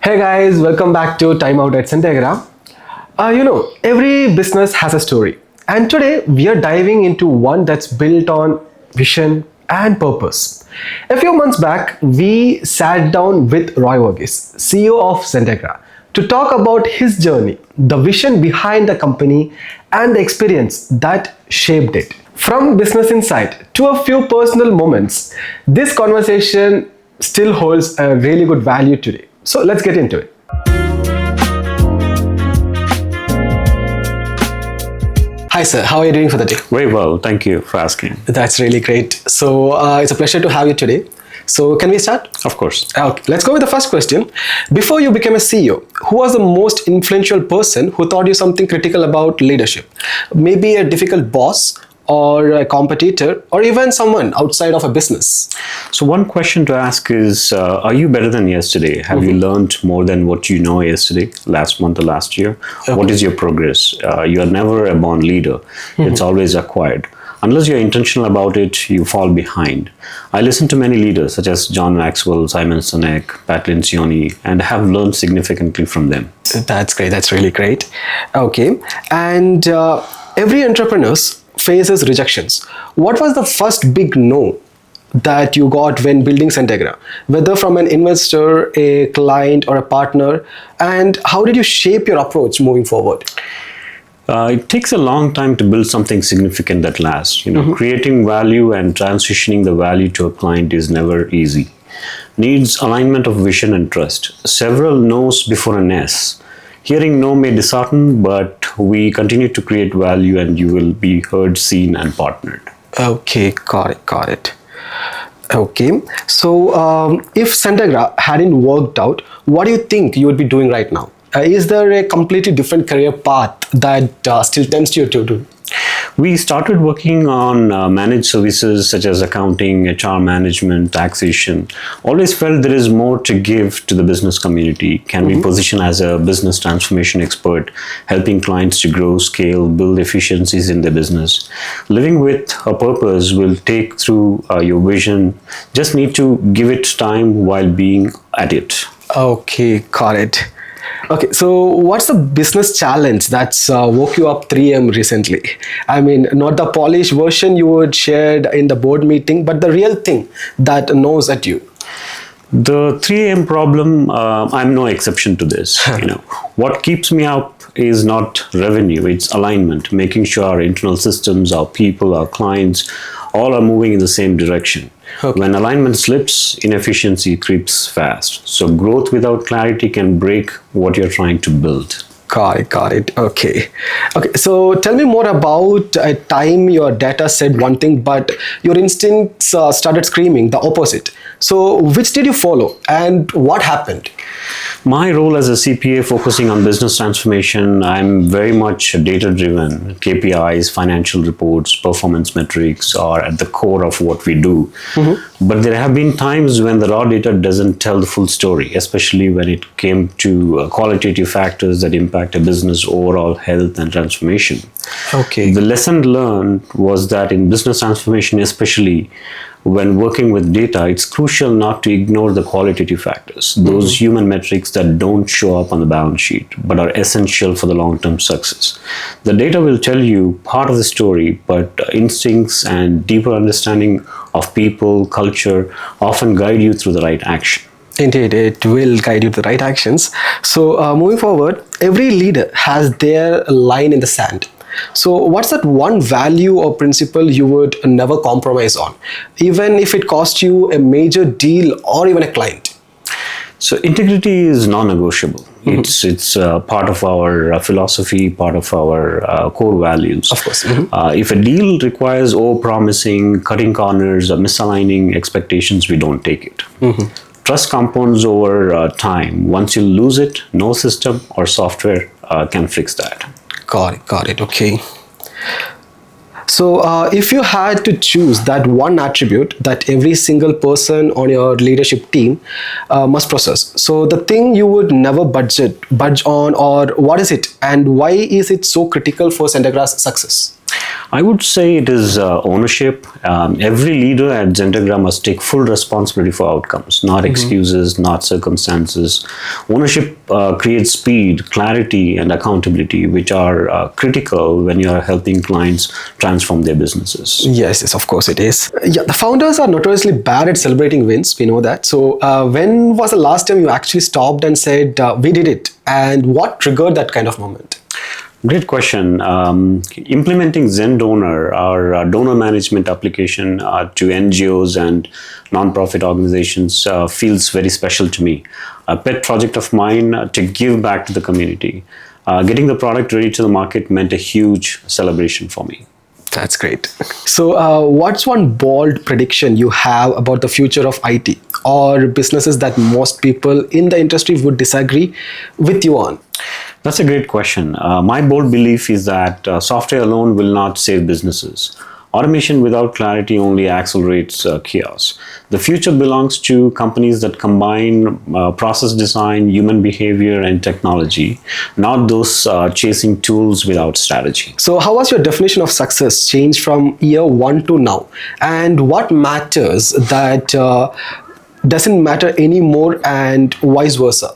Hey guys, welcome back to Time Out at Zentegra. Every business has a story, and today we are diving into one that's built on vision and purpose. A few months back, we sat down with Roy Vargis, CEO of Zentegra, to talk about his journey, the vision behind the company, and the experience that shaped it. From business insight to a few personal moments, this conversation still holds a really good value today. So let's get into it. Hi sir, how are you doing for the day? Very well, thank you for asking. That's really great. So it's a pleasure to have you today. So can we start? Of course. Okay, let's go with the first question. Before you became a CEO, who was the most influential person who taught you something critical about leadership? Maybe a difficult boss, or a competitor, or even someone outside of a business? So one question to ask is, are you better than yesterday? Have you learned more than what you know yesterday, last month or last year? Okay. What is your progress? You are never a born leader. It's always acquired. Unless you're intentional about it, you fall behind. I listen to many leaders such as John Maxwell, Simon Sinek, Pat Lencioni, and have learned significantly from them. That's great. That's really great. Okay. And every entrepreneur faces rejections. What was the first big no that you got when building Zentegra, whether from an investor, a client, or a partner? And how did you shape your approach moving forward? It takes a long time to build something significant that lasts. Creating value and transitioning the value to a client is never easy. Needs alignment of vision and trust. Several no's before an yes. Hearing no may dishearten, but we continue to create value and you will be heard, seen, and partnered. Okay, got it. Okay, so if Zentegra hadn't worked out, what do you think you would be doing right now? Is there a completely different career path that still tempts you to do? We started working on managed services such as accounting, HR management, taxation. Always felt there is more to give to the business community. Can we position as a business transformation expert, helping clients to grow, scale, build efficiencies in their business. Living with a purpose will take through your vision. Just need to give it time while being at it. Okay, got it. Okay, so what's the business challenge that's woke you up 3 a.m. recently? I mean, not the polished version you would shared in the board meeting, but the real thing that knows at you. The 3 a.m. problem, I'm no exception to this. What keeps me up is not revenue, it's alignment, making sure our internal systems, our people, our clients, all are moving in the same direction. Okay. When alignment slips, inefficiency creeps fast. So growth without clarity can break what you're trying to build. Got it. Okay, so tell me more about a time your data said one thing, but your instincts started screaming the opposite. So which did you follow and what happened? My role as a CPA focusing on business transformation, I'm very much data-driven. KPIs, financial reports, performance metrics are at the core of what we do. But there have been times when the raw data doesn't tell the full story, especially when it came to qualitative factors that impact a business' overall health and transformation. Okay. The lesson learned was that in business transformation, especially when working with data, it's crucial not to ignore the qualitative factors, those human metrics that don't show up on the balance sheet, but are essential for the long-term success. The data will tell you part of the story, but instincts and deeper understanding of people, culture often guide you through the right action. Indeed, it will guide you to the right actions. So moving forward, every leader has their line in the sand. So what's that one value or principle you would never compromise on, even if it cost you a major deal or even a client? So integrity is non-negotiable. It's part of our philosophy, part of our core values. Of course. If a deal requires over-promising, cutting corners, or misaligning expectations, we don't take it. Trust compounds over time. Once you lose it, no system or software can fix that. Got it. Okay. So if you had to choose that one attribute that every single person on your leadership team must possess, so the thing you would never budge on, or what is it and why is it so critical for Zentegra's success? I would say it is ownership. Every leader at Zentegra must take full responsibility for outcomes, not excuses, not circumstances. Ownership creates speed, clarity, and accountability, which are critical when you are helping clients transform their businesses. Yes, yes, of course it is. Yeah, the founders are notoriously bad at celebrating wins. We know that. So, when was the last time you actually stopped and said, "We did it"? And what triggered that kind of moment? Great question. Implementing Zen Donor, our donor management application to NGOs and nonprofit organizations, feels very special to me. A pet project of mine to give back to the community. Getting the product ready to the market meant a huge celebration for me. That's great. So, what's one bold prediction you have about the future of IT or businesses that most people in the industry would disagree with you on? That's a great question. My bold belief is that software alone will not save businesses. Automation without clarity only accelerates chaos. The future belongs to companies that combine process design, human behavior, and technology, not those chasing tools without strategy. So, how has your definition of success changed from year one to now? And what matters that doesn't matter anymore, and vice versa?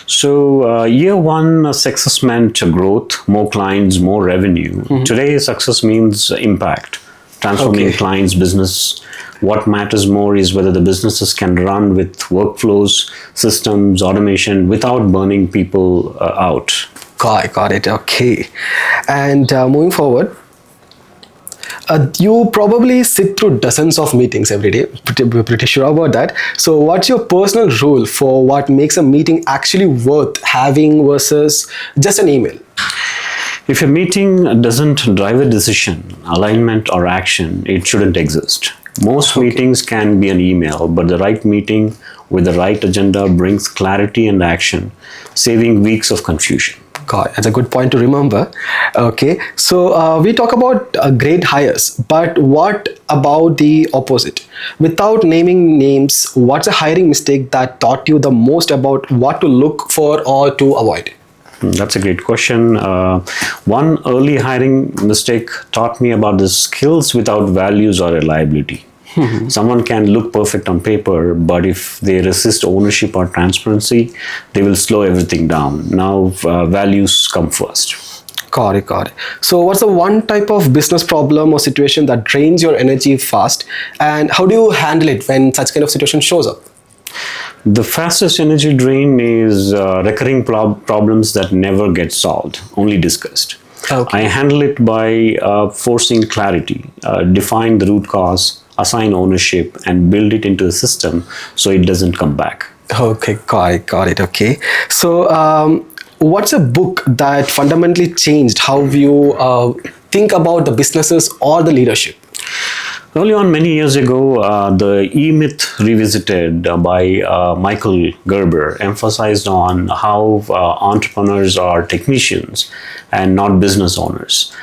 So, year one success meant growth, more clients, more revenue. Today, success means impact, transforming Okay. clients' business. What matters more is whether the businesses can run with workflows, systems, automation without burning people out. Got it. Okay. And moving forward, you probably sit through dozens of meetings every day. Pretty sure about that. So, what's your personal rule for what makes a meeting actually worth having versus just an email? If a meeting doesn't drive a decision, alignment, or action, it shouldn't exist. Most meetings can be an email, but the right meeting with the right agenda brings clarity and action, saving weeks of confusion. God, that's a good point to remember. Okay, so we talk about great hires, but what about the opposite? Without naming names, what's a hiring mistake that taught you the most about what to look for or to avoid? That's a great question. One early hiring mistake taught me about the skills without values or reliability. Someone can look perfect on paper, but if they resist ownership or transparency, they will slow everything down. Now, values come first. Got it. So, what's the one type of business problem or situation that drains your energy fast, and how do you handle it when such kind of situation shows up? The fastest energy drain is recurring problems that never get solved, only discussed. Okay. I handle it by forcing clarity, define the root cause, assign ownership, and build it into the system so it doesn't come back. Okay, got it. Okay, so what's a book that fundamentally changed how you think about the businesses or the leadership? Early on, many years ago, the E-Myth Revisited by Michael Gerber emphasized on how entrepreneurs are technicians and not business owners.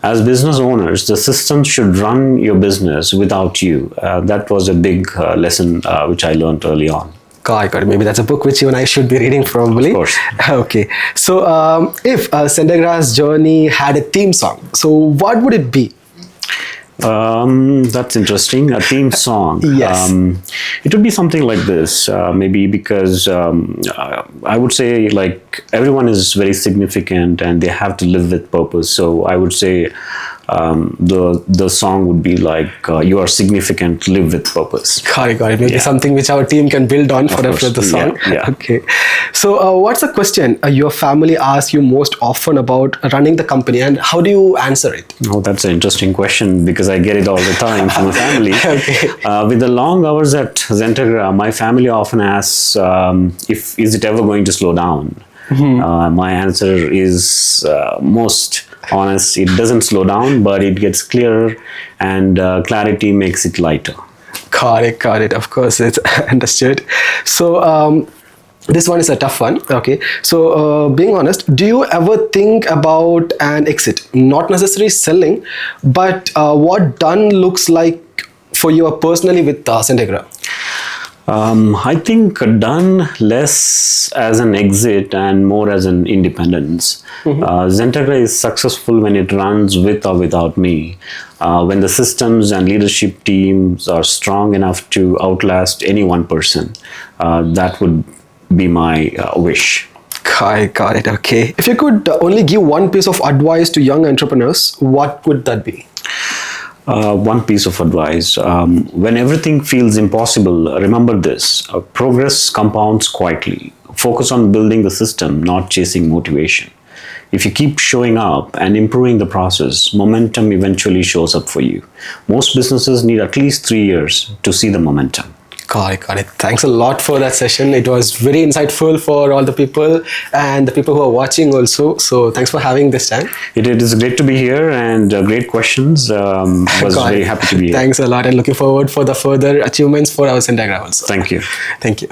As business owners, the system should run your business without you. That was a big lesson which I learned early on. Got it. Maybe that's a book which you and I should be reading probably. Of course. Okay, so if Zentegra's journey had a theme song, so what would it be? That's interesting. A theme song. Yes. It would be something like this, maybe because I would say like everyone is very significant and they have to live with purpose. So I would say the song would be like you are significant, live with purpose. Got it. Maybe something which our team can build on for course. the song. Yeah. Okay. So what's the question your family asks you most often about running the company, and how do you answer it? Oh, that's an interesting question because I get it all the time from my family. Okay. With the long hours at Zentegra, my family often asks if is it ever going to slow down. My answer is most honest. It doesn't slow down, but it gets clearer, and clarity makes it lighter. Got it. Of course, it's understood. So this one is a tough one. Okay. So being honest, do you ever think about an exit? Not necessarily selling, but what done looks like for you personally with Zentegra? I think done less as an exit and more as an independence. Zentegra is successful when it runs with or without me. When the systems and leadership teams are strong enough to outlast any one person, that would be my wish. I got it. Okay. If you could only give one piece of advice to young entrepreneurs, what would that be? One piece of advice. When everything feels impossible, remember this: progress compounds quietly. Focus on building the system, not chasing motivation. If you keep showing up and improving the process, momentum eventually shows up for you. Most businesses need at least 3 years to see the momentum. Got it, got it. Thanks a lot for that session. It was very insightful for all the people and the people who are watching also. So thanks for having this time. It is great to be here and great questions. Was Got very it. happy to be here. Thanks a lot and looking forward for the further achievements for our Zentegra also. Thank you. Thank you.